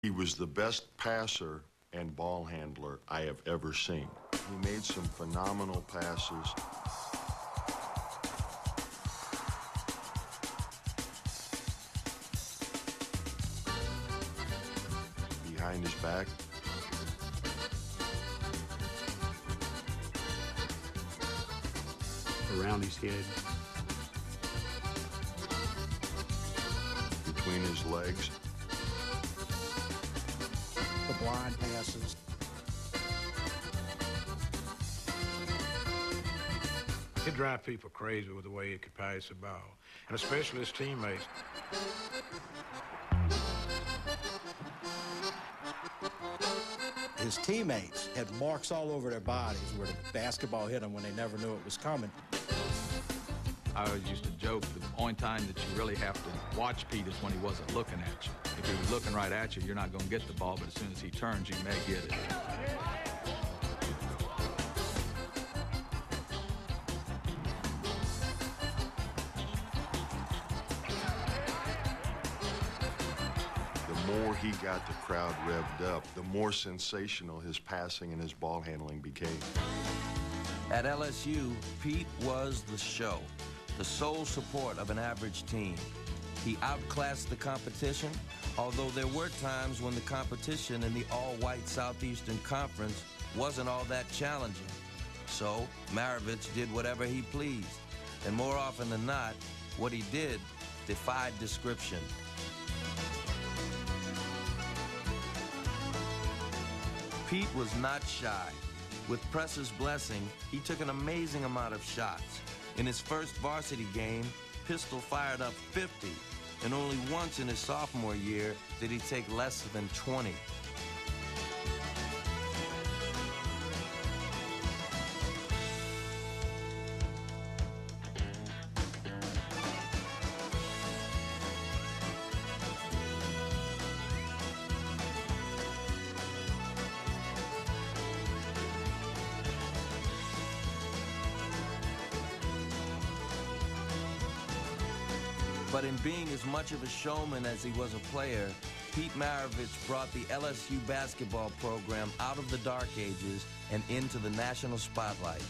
He was the best passer and ball handler I have ever seen. He made some phenomenal passes. Behind his back. Around his head. Between his legs. The blind passes. He'd drive people crazy with the way he could pass the ball, and especially his teammates. His teammates had marks all over their bodies where the basketball hit them when they never knew it was coming. I always used to joke the only time that you really have to watch Pete is when he wasn't looking at you. If he was looking right at you, you're not going to get the ball, but as soon as he turns, you may get it. The more he got the crowd revved up, the more sensational his passing and his ball handling became. At LSU, Pete was the show, the sole support of an average team. He outclassed the competition, although there were times when the competition in the all-white Southeastern Conference wasn't all that challenging. So Maravich did whatever he pleased, and more often than not, what he did defied description. Pete was not shy. With Press's blessing, he took an amazing amount of shots. In his first varsity game, Pistol fired up 50, and only once in his sophomore year did he take less than 20. But in being as much of a showman as he was a player, Pete Maravich brought the LSU basketball program out of the dark ages and into the national spotlight.